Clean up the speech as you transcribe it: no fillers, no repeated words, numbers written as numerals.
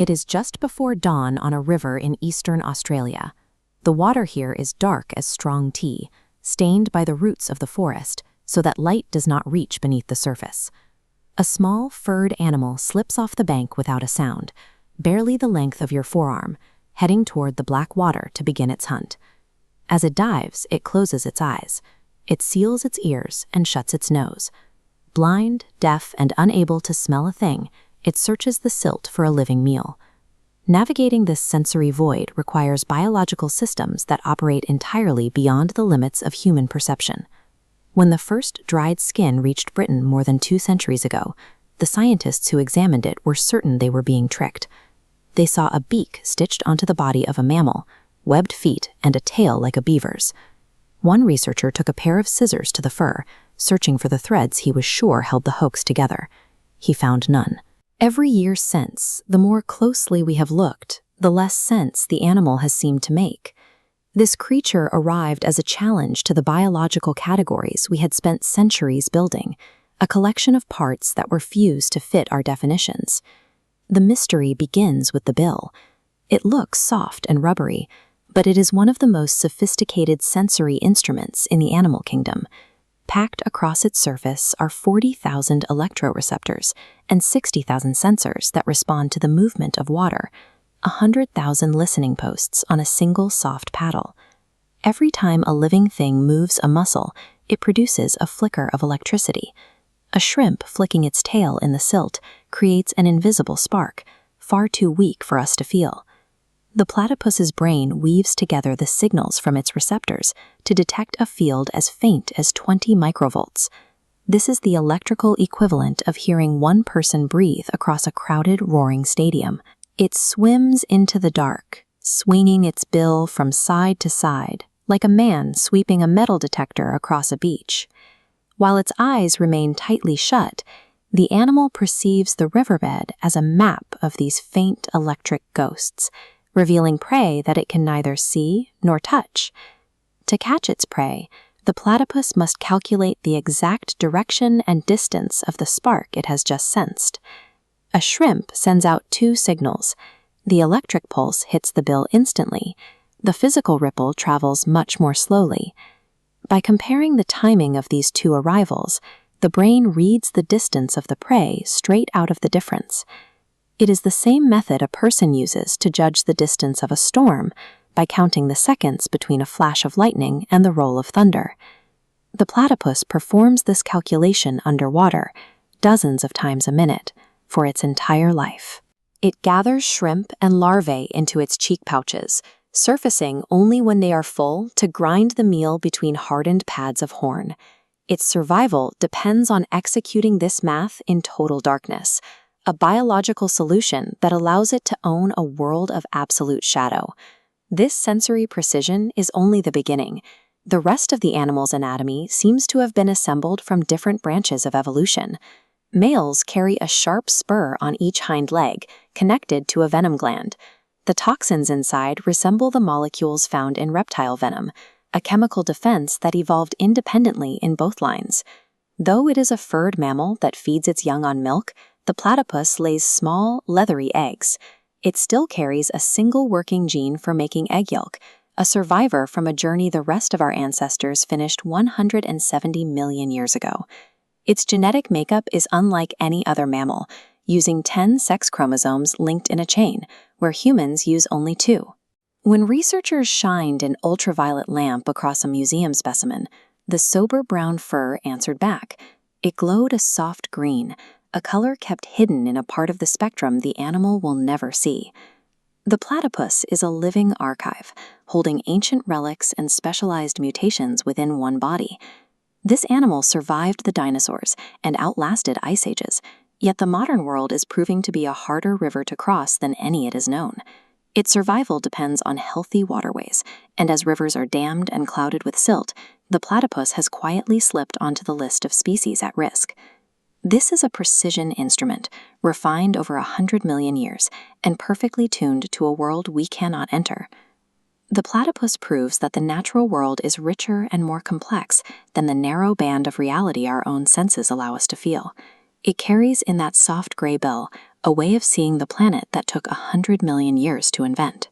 It is just before dawn on a river in eastern Australia. The water here is dark as strong tea, stained by the roots of the forest so that light does not reach beneath the surface. A small, furred animal slips off the bank without a sound, barely the length of your forearm, heading toward the black water to begin its hunt. As it dives, it closes its eyes. It seals its ears and shuts its nose. Blind, deaf, and unable to smell a thing, it searches the silt for a living meal. Navigating this sensory void requires biological systems that operate entirely beyond the limits of human perception. When the first dried skin reached Britain more than 2 centuries ago, the scientists who examined it were certain they were being tricked. They saw a beak stitched onto the body of a mammal, webbed feet, and a tail like a beaver's. One researcher took a pair of scissors to the fur, searching for the threads he was sure held the hoax together. He found none. Every year since, the more closely we have looked, the less sense the animal has seemed to make. This creature arrived as a challenge to the biological categories we had spent centuries building, a collection of parts that were fused to fit our definitions. The mystery begins with the bill. It looks soft and rubbery, but it is one of the most sophisticated sensory instruments in the animal kingdom. Packed across its surface are 40,000 electroreceptors and 60,000 sensors that respond to the movement of water, 100,000 listening posts on a single soft paddle. Every time a living thing moves a muscle, it produces a flicker of electricity. A shrimp flicking its tail in the silt creates an invisible spark, far too weak for us to feel. The platypus's brain weaves together the signals from its receptors to detect a field as faint as 20 microvolts. This is the electrical equivalent of hearing one person breathe across a crowded, roaring stadium. It swims into the dark, swinging its bill from side to side, like a man sweeping a metal detector across a beach. While its eyes remain tightly shut, the animal perceives the riverbed as a map of these faint electric ghosts, revealing prey that it can neither see nor touch. To catch its prey, the platypus must calculate the exact direction and distance of the spark it has just sensed. A shrimp sends out 2 signals. The electric pulse hits the bill instantly. The physical ripple travels much more slowly. By comparing the timing of these 2 arrivals, the brain reads the distance of the prey straight out of the difference. It is the same method a person uses to judge the distance of a storm by counting the seconds between a flash of lightning and the roll of thunder. The platypus performs this calculation underwater, dozens of times a minute, for its entire life. It gathers shrimp and larvae into its cheek pouches, surfacing only when they are full to grind the meal between hardened pads of horn. Its survival depends on executing this math in total darkness, a biological solution that allows it to own a world of absolute shadow. This sensory precision is only the beginning. The rest of the animal's anatomy seems to have been assembled from different branches of evolution. Males carry a sharp spur on each hind leg, connected to a venom gland. The toxins inside resemble the molecules found in reptile venom, a chemical defense that evolved independently in both lines. Though it is a furred mammal that feeds its young on milk, the platypus lays small, leathery eggs. It still carries a single working gene for making egg yolk, a survivor from a journey the rest of our ancestors finished 170 million years ago. Its genetic makeup is unlike any other mammal, using 10 sex chromosomes linked in a chain, where humans use only 2. When researchers shined an ultraviolet lamp across a museum specimen, the sober brown fur answered back. It glowed a soft green, a color kept hidden in a part of the spectrum the animal will never see. The platypus is a living archive, holding ancient relics and specialized mutations within one body. This animal survived the dinosaurs and outlasted ice ages, yet the modern world is proving to be a harder river to cross than any it has known. Its survival depends on healthy waterways, and as rivers are dammed and clouded with silt, the platypus has quietly slipped onto the list of species at risk. This is a precision instrument, refined over 100 million years, and perfectly tuned to a world we cannot enter. The platypus proves that the natural world is richer and more complex than the narrow band of reality our own senses allow us to feel. It carries in that soft gray bill a way of seeing the planet that took 100 million years to invent.